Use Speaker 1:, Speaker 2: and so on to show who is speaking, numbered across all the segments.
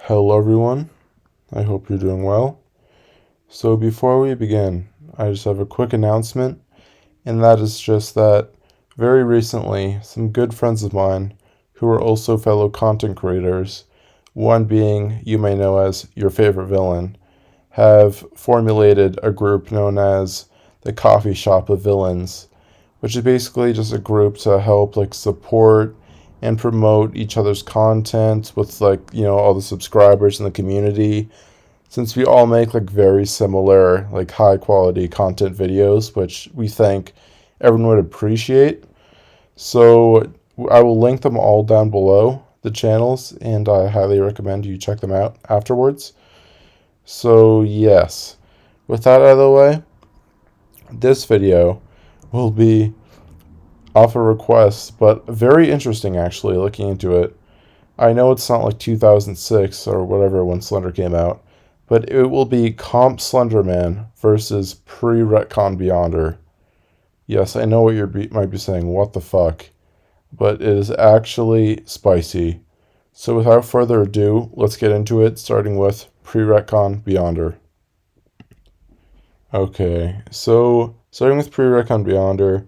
Speaker 1: Hello everyone, I hope you're doing well. So before we begin, I just have a quick announcement, and that is just that very recently, some good friends of mine who are also fellow content creators, one being you may know as your favorite villain, have formulated a group known as the Coffee Shop of Villains, which is basically just a group to help support and promote each other's content with all the subscribers in the community, since we all make very similar high quality content videos, which we think everyone would appreciate. So I will link them all down below the channels, and I highly recommend you check them out afterwards. So yes, with that out of the way, this video will be off a request, but very interesting actually looking into it. I know it's not like 2006 or whatever when Slender came out, but it will be Comp Slenderman versus Pre-Retcon Beyonder. Yes, I know what you might be saying, what the fuck, but it is actually spicy. So without further ado, let's get into it, starting with Pre-Retcon Beyonder. Okay, so starting with Pre-Retcon Beyonder,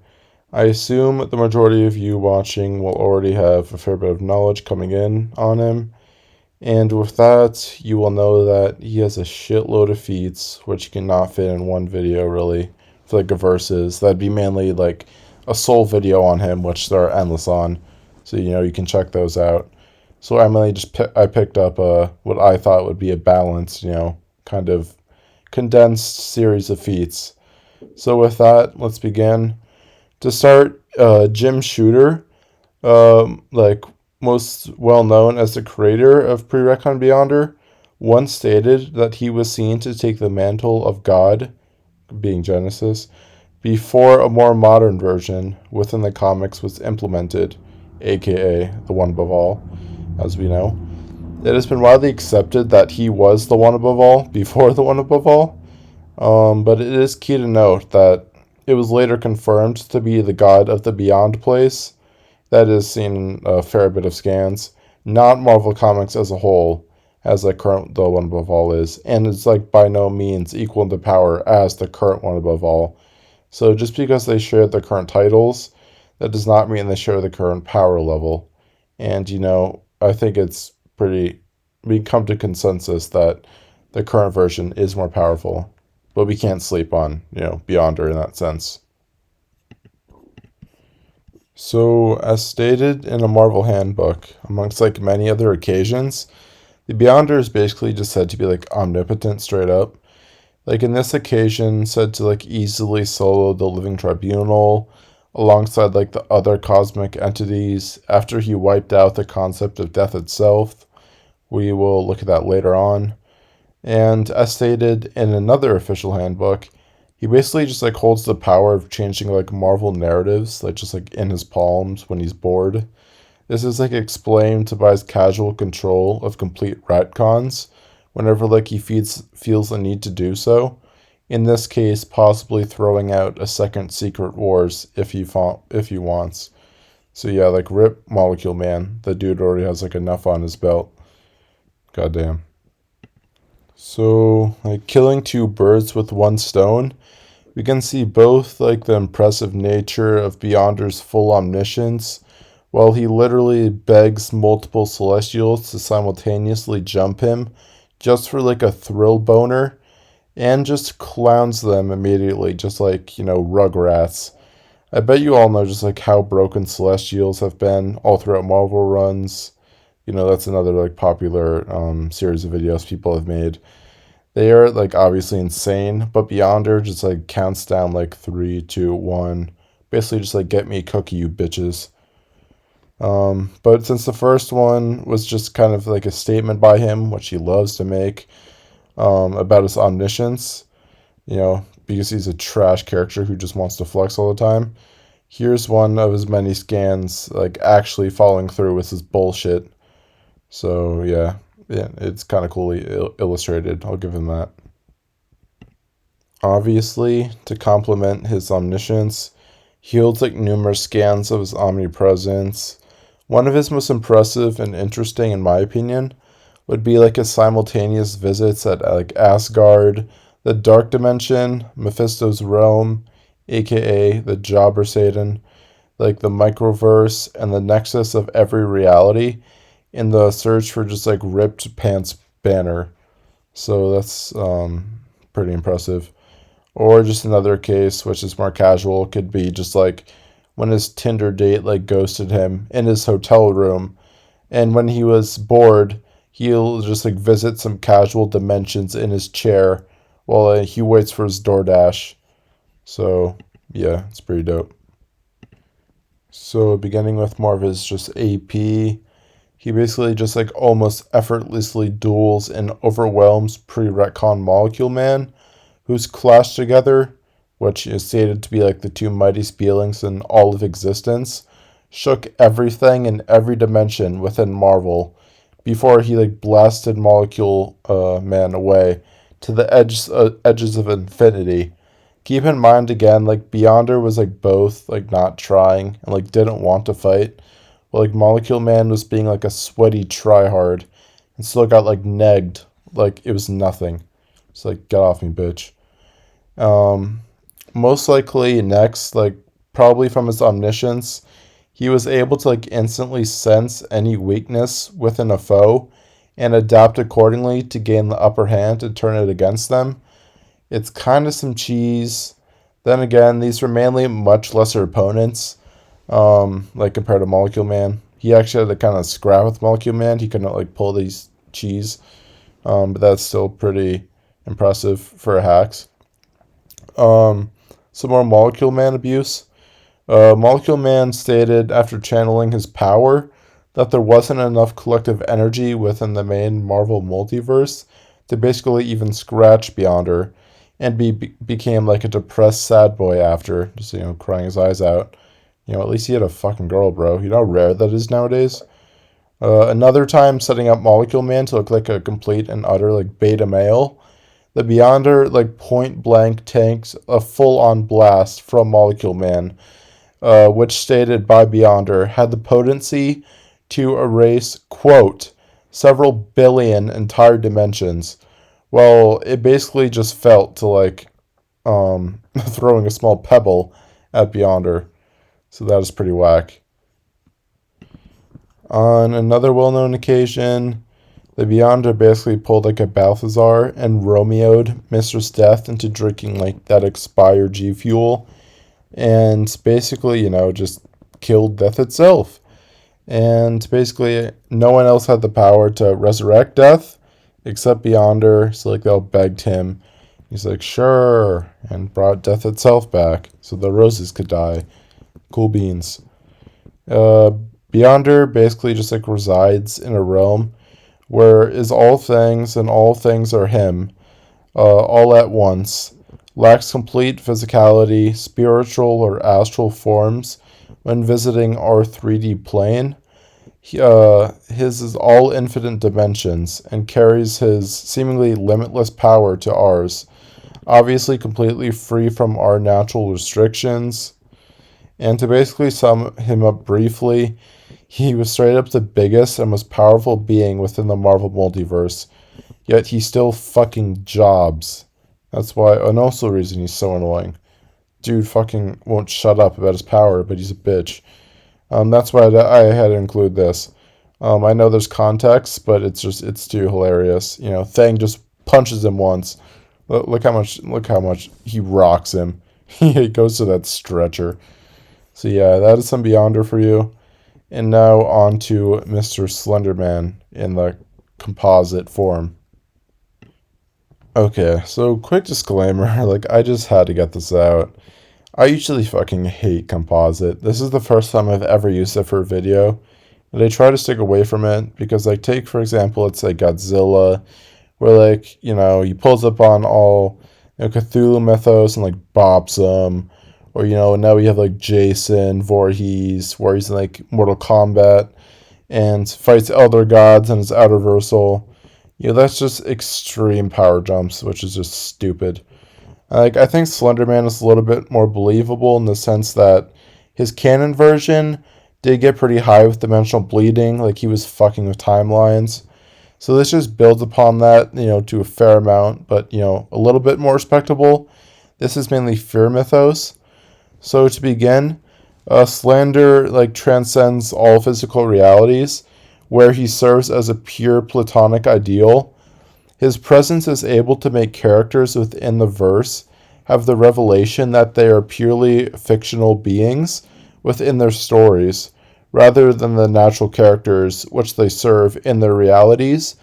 Speaker 1: I assume the majority of you watching will already have a fair bit of knowledge coming in on him. And with that, you will know that he has a shitload of feats, which you cannot fit in one video, really. For a versus, that'd be mainly a sole video on him, which there are endless on. So, you can check those out. So I mainly I picked up what I thought would be a balanced, kind of condensed series of feats. So with that, let's begin. To start, Jim Shooter, most well known as the creator of Pre-Retcon Beyonder, once stated that he was seen to take the mantle of God, being Genesis, before a more modern version within the comics was implemented, aka the One Above All, as we know. It has been widely accepted that he was the One Above All before the One Above All, but it is key to note that it was later confirmed to be the god of the Beyond place. That is seen in a fair bit of scans, not Marvel Comics as a whole, as current the One Above All is, and it's by no means equal in the power as the current One Above All. So just because they share the current titles, that does not mean they share the current power level. And I think it's we come to consensus that the current version is more powerful, but we can't sleep on Beyonder in that sense. So, as stated in a Marvel handbook, amongst many other occasions, the Beyonder is basically just said to be omnipotent straight up. In this occasion, said to easily solo the Living Tribunal alongside the other cosmic entities after he wiped out the concept of death itself. We will look at that later on. And as stated in another official handbook, he basically just holds the power of changing Marvel narratives, just in his palms when he's bored. This is explained by his casual control of complete retcons whenever he feels the need to do so. In this case, possibly throwing out a second Secret Wars if he wants. So yeah, rip Molecule Man. The dude already has enough on his belt. Goddamn. So, killing two birds with one stone, we can see both the impressive nature of Beyonder's full omniscience, while he literally begs multiple Celestials to simultaneously jump him just for a thrill boner, and just clowns them immediately, just Rugrats. I bet you all know just how broken Celestials have been all throughout Marvel runs. That's another popular series of videos people have made. They are obviously insane, but Beyonder just counts down 3, 2, 1. Basically just get me a cookie, you bitches. But since the first one was just kind of a statement by him, which he loves to make, about his omniscience, because he's a trash character who just wants to flex all the time. Here's one of his many scans actually following through with his bullshit. So yeah, it's kind of coolly illustrated. I'll give him that. Obviously, to complement his omniscience, he holds numerous scans of his omnipresence. One of his most impressive and interesting, in my opinion, would be like his simultaneous visits at like Asgard, the Dark Dimension, Mephisto's Realm, aka the Jobber Satan, like the Microverse, and the nexus of every reality in the search for just like ripped pants Banner. So that's pretty impressive. Or just another case, which is more casual, could be just like when his Tinder date like ghosted him in his hotel room, and when he was bored, he'll just like visit some casual dimensions in his chair while he waits for his DoorDash. So yeah, it's pretty dope. So beginning with more of his just AP, he basically just like almost effortlessly duels and overwhelms Pre-Retcon Molecule Man, who's clashed together, which is stated to be like the two mightiest beings in all of existence, shook everything in every dimension within Marvel before he like blasted Molecule Man away to the edges of infinity. Keep in mind again, like Beyonder was like both like not trying and like didn't want to fight, but like Molecule Man was being like a sweaty tryhard and still got like negged like it was nothing. It's like get off me, bitch. Um, Most likely next, like probably from his omniscience, he was able to like instantly sense any weakness within a foe and adapt accordingly to gain the upper hand and turn it against them. It's kind of some cheese. Then again, these were mainly much lesser opponents, like compared to Molecule Man. He actually had to kind of scrap with Molecule Man. He couldn't like pull these cheese, but that's still pretty impressive for a hacks. Some more Molecule Man abuse. Molecule Man stated after channeling his power that there wasn't enough collective energy within the main Marvel multiverse to basically even scratch Beyonder, and became like a depressed sad boy after, just crying his eyes out. At least he had a fucking girl, bro. You know how rare that is nowadays. Another time, setting up Molecule Man to look like a complete and utter like beta male. The Beyonder like point blank tanks a full on blast from Molecule Man, which stated by Beyonder had the potency to erase, quote, several billion entire dimensions. Well, it basically just felt to like throwing a small pebble at Beyonder. So that is pretty whack. On another well-known occasion, the Beyonder basically pulled like a Balthazar and Romeo'd Mistress Death into drinking like that expired G Fuel, and basically, just killed Death itself. And basically, no one else had the power to resurrect Death except Beyonder, so like they all begged him. He's like, sure, and brought Death itself back so the roses could die. Cool beans. Beyonder basically just like resides in a realm where is all things and all things are him, all at once, lacks complete physicality, spiritual or astral forms when visiting our 3D plane. His is all infinite dimensions and carries his seemingly limitless power to ours, obviously completely free from our natural restrictions. And to basically sum him up briefly, he was straight up the biggest and most powerful being within the Marvel multiverse, yet he still fucking jobs. That's why, and also the reason he's so annoying. Dude fucking won't shut up about his power, but he's a bitch. That's why I had to include this. I know there's context, but it's too hilarious. Thang just punches him once. Look how much he rocks him. He goes to that stretcher. So yeah, that is some Beyonder for you. And now on to Mr. Slenderman in the composite form. Okay, so quick disclaimer, like I just had to get this out. I usually fucking hate composite. This is the first time I've ever used it for a video, and I try to stick away from it because like take for example, let's say Godzilla, where like, he pulls up on all Cthulhu mythos and like bops them. Or, now we have like Jason Voorhees, where he's in like Mortal Kombat and fights elder gods and his outer versal. That's just extreme power jumps, which is just stupid. Like, I think Slenderman is a little bit more believable in the sense that his canon version did get pretty high with dimensional bleeding, like he was fucking with timelines. So this just builds upon that, to a fair amount, but, a little bit more respectable. This is mainly fear mythos. So to begin, Slender transcends all physical realities, where he serves as a pure platonic ideal. His presence is able to make characters within the verse have the revelation that they are purely fictional beings within their stories, rather than the natural characters which they serve in their realities,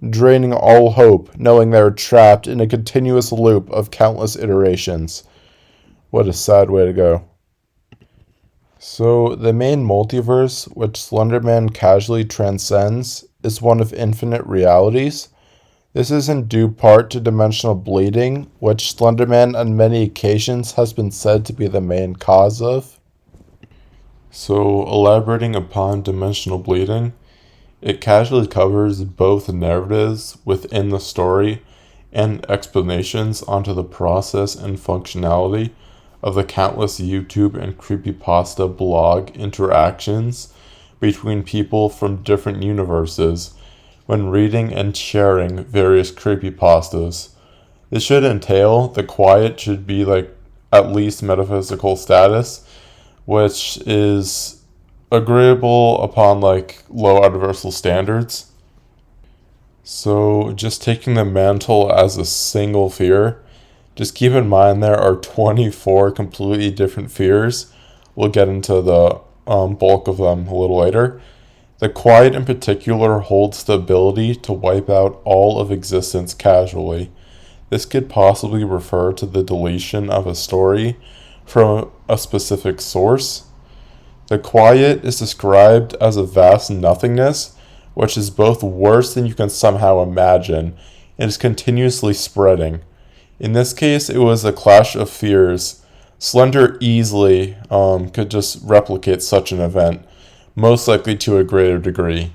Speaker 1: draining all hope, knowing they are trapped in a continuous loop of countless iterations. What a sad way to go. So, the main multiverse, which Slenderman casually transcends, is one of infinite realities. This is in due part to dimensional bleeding, which Slenderman on many occasions has been said to be the main cause of. So, elaborating upon dimensional bleeding, it casually covers both narratives within the story and explanations onto the process and functionality of the countless YouTube and Creepypasta blog interactions between people from different universes when reading and sharing various creepypastas. This should entail the quiet should be at least metaphysical status, which is agreeable upon low universal standards. So just taking the mantle as a single fear, just keep in mind there are 24 completely different fears. We'll get into the bulk of them a little later. The quiet in particular holds the ability to wipe out all of existence casually. This could possibly refer to the deletion of a story from a specific source. The quiet is described as a vast nothingness, which is both worse than you can somehow imagine and is continuously spreading. In this case, it was a clash of fears. Slender easily could just replicate such an event, most likely to a greater degree.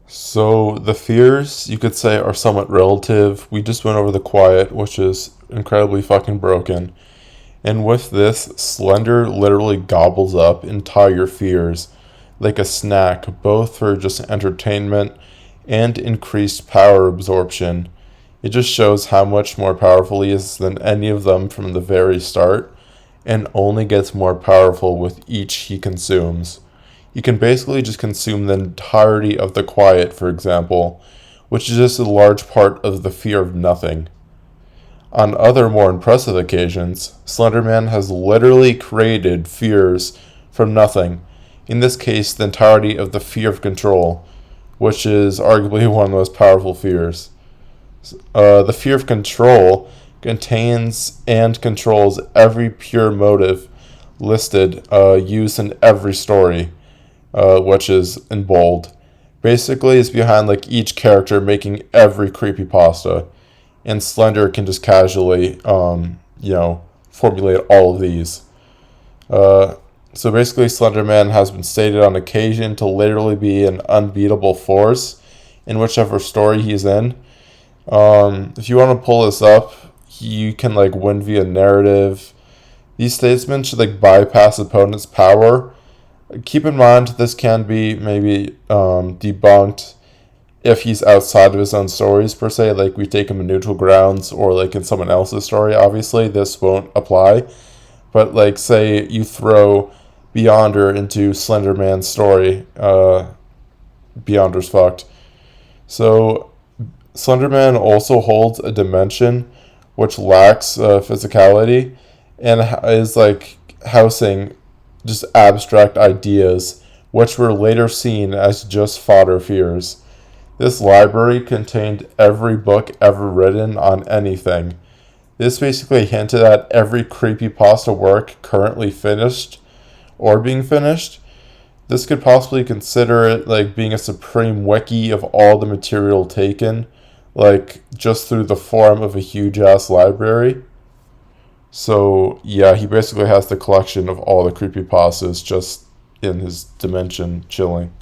Speaker 1: So the fears, you could say, are somewhat relative. We just went over the quiet, which is incredibly fucking broken. And with this, Slender literally gobbles up entire fears like a snack, both for just entertainment and increased power absorption. It just shows how much more powerful he is than any of them from the very start, and only gets more powerful with each he consumes. You can basically just consume the entirety of the quiet, for example, which is just a large part of the fear of nothing. On other more impressive occasions, Slenderman has literally created fears from nothing, in this case the entirety of the fear of control, which is arguably one of the most powerful fears. The fear of control contains and controls every pure motive listed, used in every story, which is in bold. Basically, it's behind each character making every creepypasta, and Slender can just casually, formulate all of these. So basically, Slenderman has been stated on occasion to literally be an unbeatable force in whichever story he's in. If you want to pull this up, you can win via narrative. These statements should bypass opponent's power. Keep in mind this can be maybe debunked if he's outside of his own stories per se. We take him in neutral grounds or in someone else's story. Obviously, this won't apply. But say you throw Beyonder into Slenderman's story, Beyonder's fucked. So Slenderman also holds a dimension which lacks physicality and is housing just abstract ideas which were later seen as just fodder fears. This library contained every book ever written on anything. This basically hinted at every creepypasta work currently finished or being finished. This could possibly consider it being a supreme wiki of all the material taken, just through the form of a huge ass library. So yeah, he basically has the collection of all the creepypastas just in his dimension chilling.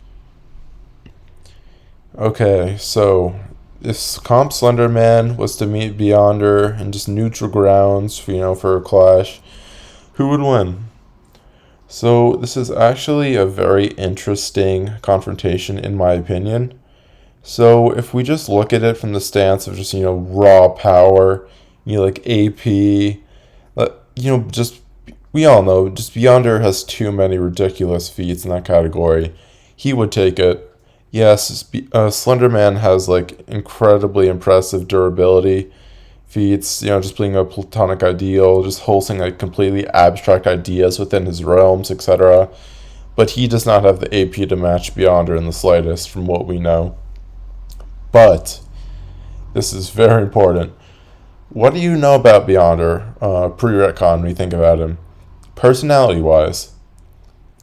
Speaker 1: Okay, so if Comp Slenderman was to meet Beyonder in just neutral grounds, for a clash, who would win? So this is actually a very interesting confrontation in my opinion. So if we just look at it from the stance of just, raw power, like AP, just, we all know, just Beyonder has too many ridiculous feats in that category. He would take it. Yes, Slenderman has, like, incredibly impressive durability feats, just being a platonic ideal, just holding, like, completely abstract ideas within his realms, etc. But he does not have the AP to match Beyonder in the slightest, from what we know. But this is very important. What do you know about Beyonder, pre-Retcon, when you think about him? Personality-wise,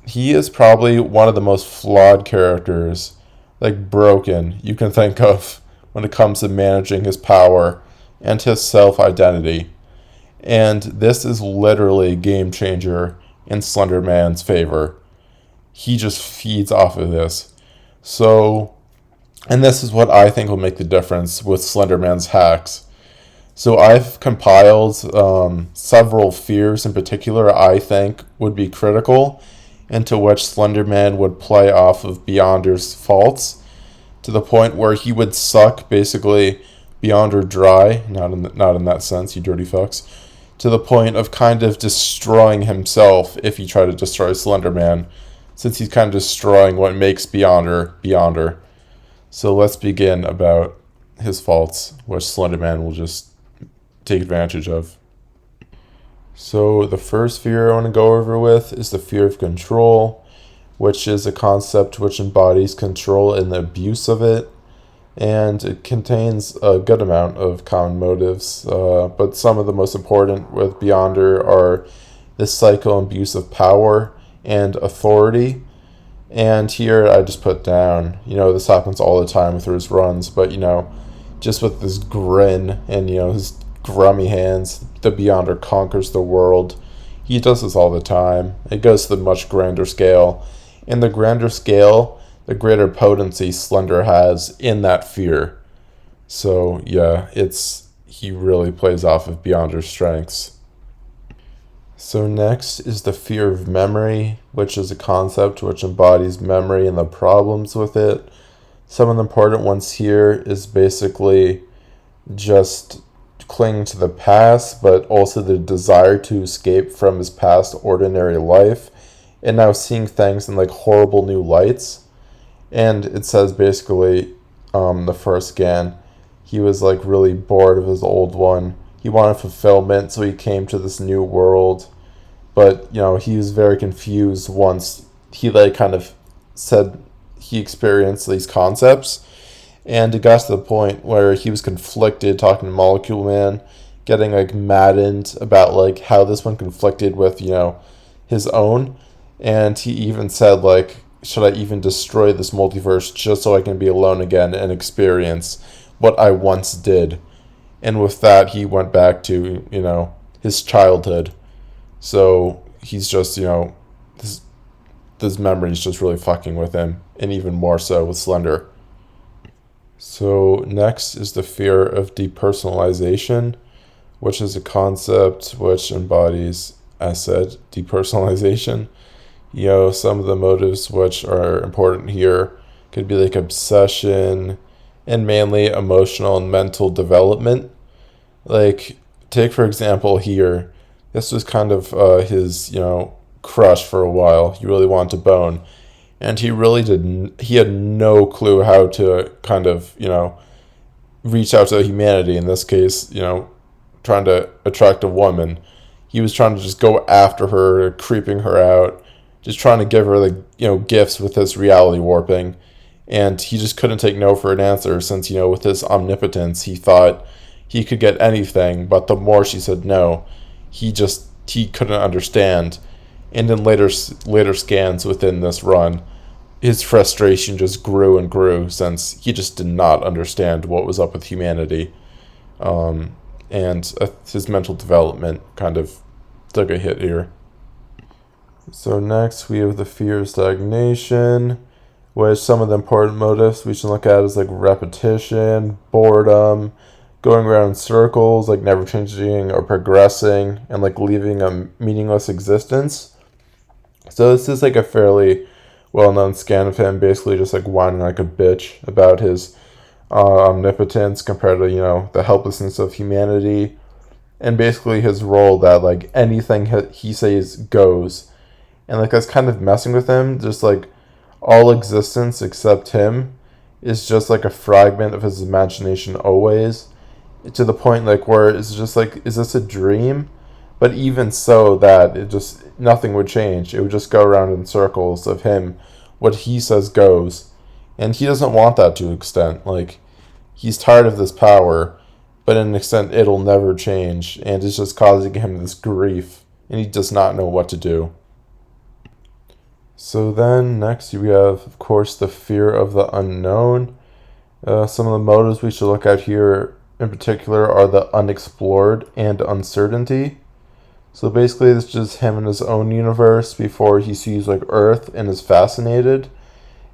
Speaker 1: he is probably one of the most flawed characters, like broken, you can think of when it comes to managing his power and his self-identity. And this is literally a game changer in Slenderman's favor. He just feeds off of this. So, and this is what I think will make the difference with Slenderman's hacks. So I've compiled several fears in particular I think would be critical, into which Slenderman would play off of Beyonder's faults, to the point where he would suck basically Beyonder dry, not in that sense, you dirty fucks, to the point of kind of destroying himself if he tried to destroy Slenderman, since he's kind of destroying what makes Beyonder. So let's begin about his faults, which Slenderman will just take advantage of. So the first fear I want to go over with is the fear of control, which is a concept which embodies control and the abuse of it, and it contains a good amount of common motives, but some of the most important with Beyonder are the cycle and abuse of power and authority. And here I just put down, this happens all the time through his runs, but, just with this grin and, his grummy hands, the Beyonder conquers the world. He does this all the time. It goes to the much grander scale. In the grander scale, the greater potency Slender has in that fear. So, yeah, he really plays off of Beyonder's strengths. So next is the fear of memory, which is a concept which embodies memory and the problems with it. Some of the important ones here is basically just clinging to the past, but also the desire to escape from his past ordinary life, and now seeing things in like horrible new lights. And it says basically, the first scan, he was like really bored of his old one. He wanted fulfillment, so he came to this new world. But, he was very confused once he like kind of said he experienced these concepts. And it got to the point where he was conflicted talking to Molecule Man, getting like maddened about like how this one conflicted with, his own. And he even said like, should I even destroy this multiverse just so I can be alone again and experience what I once did? And with that, he went back to, his childhood. So he's just, this memory is just really fucking with him, and even more so with Slender. So next is the fear of depersonalization, which is a concept which embodies, as said, depersonalization. Some of the motives which are important here could be like obsession and mainly emotional and mental development. Like, take for example here, this was kind of his, crush for a while. He really wanted to bone. And he had no clue how to kind of, reach out to humanity. In this case, trying to attract a woman. He was trying to just go after her, creeping her out, just trying to give her, like, gifts with this reality warping. And he just couldn't take no for an answer since, with his omnipotence, he thought he could get anything. But the more she said no, he couldn't understand. And in later scans within this run, his frustration just grew and grew since he just did not understand what was up with humanity. And his mental development kind of took a hit here. So next we have the fear of stagnation, which some of the important motives we should look at is like repetition, boredom, going around in circles, like never changing or progressing, and like leaving a meaningless existence. So this is like a fairly well-known scan of him, basically just like whining like a bitch about his omnipotence compared to, the helplessness of humanity. And basically his role that, like, anything he says goes. And, like, that's kind of messing with him. Just, like, all existence except him is just, like, a fragment of his imagination always. To the point, like, where it's just, like, is this a dream? But even so, that it just, nothing would change. It would just go around in circles of him. What he says goes. And he doesn't want that to an extent. Like, he's tired of this power, but in an extent, it'll never change. And it's just causing him this grief. And he does not know what to do. So then, next, we have, of course, the fear of the unknown. Some of the motives we should look at here in particular are the unexplored and uncertainty. So basically, this is just him in his own universe before he sees, like, Earth and is fascinated.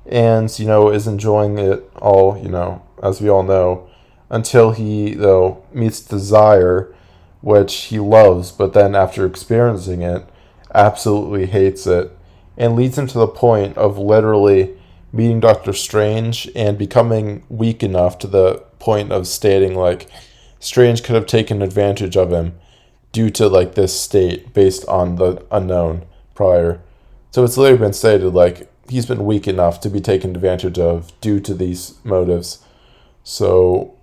Speaker 1: And, is enjoying it all, as we all know, until he, though, meets desire, which he loves, but then after experiencing it, absolutely hates it, and leads him to the point of literally meeting Doctor Strange and becoming weak enough to the point of stating, like, Strange could have taken advantage of him due to, like, this state based on the unknown prior. So it's literally been stated, like, he's been weak enough to be taken advantage of due to these motives. So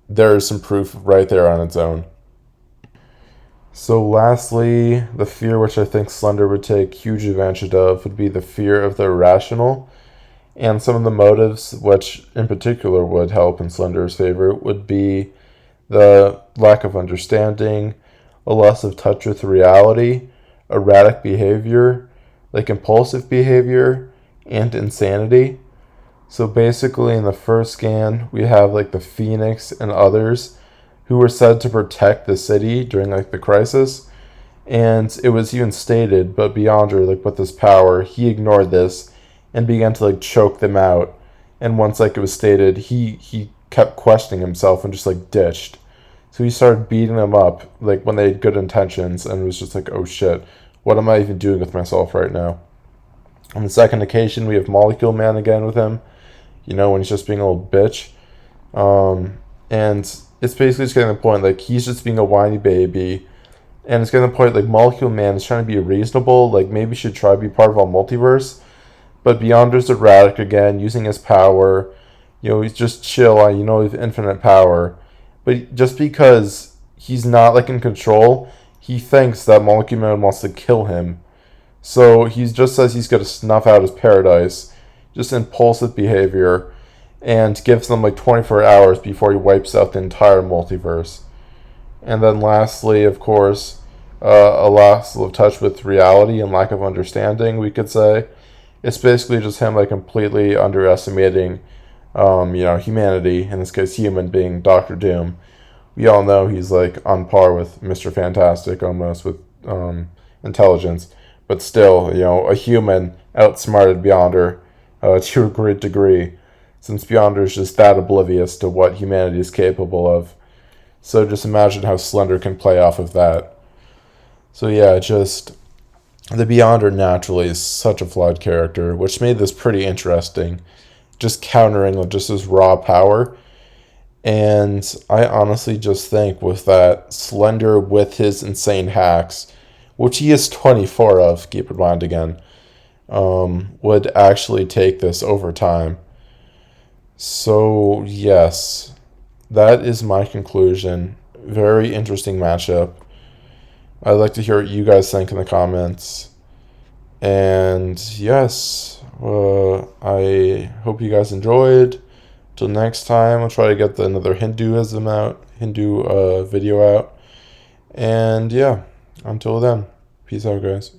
Speaker 1: there's some proof right there on its own. So lastly, the fear which I think Slender would take huge advantage of would be the fear of the irrational. And some of the motives which in particular would help in Slender's favor would be the lack of understanding, a loss of touch with reality, erratic behavior, like impulsive behavior, and insanity. So basically in the first scan, we have, like, the Phoenix and others who were said to protect the city during, like, the crisis. And it was even stated, but Beyonder, like, with this power, he ignored this and began to, like, choke them out. And once, like, it was stated, he kept questioning himself and just, like, ditched. So he started beating them up, like, when they had good intentions, and was just like, oh shit, what am I even doing with myself right now? On the second occasion, we have Molecule Man again with him, when he's just being a little bitch. And it's basically just getting to the point, like, he's just being a whiny baby. And it's getting to the point, like, Molecule Man is trying to be reasonable, like, maybe should try to be part of a multiverse. But Beyonder's erratic again, using his power. He's just chill, with infinite power. But just because he's not, like, in control, he thinks that Molecule Man wants to kill him. So he just says he's going to snuff out his paradise. Just impulsive behavior. And gives them, like, 24 hours before he wipes out the entire multiverse. And then lastly, of course, a loss of touch with reality and lack of understanding, we could say. It's basically just him, like, completely underestimating, humanity, in this case human, being Doctor Doom. We all know he's, like, on par with Mr. Fantastic almost with intelligence. But still, a human outsmarted Beyonder to a great degree, since Beyonder is just that oblivious to what humanity is capable of. So just imagine how Slender can play off of that. So yeah, just the Beyonder naturally is such a flawed character, which made this pretty interesting, just countering just his raw power. And I honestly just think with that, Slender with his insane hacks, which he is 24 of, keep in mind again, would actually take this over time. So yes, that is my conclusion. Very interesting matchup. I'd like to hear what you guys think in the comments. And yes, I hope you guys enjoyed. Till next time, I'll try to get another Hindu video out. And yeah, until then, peace out, guys.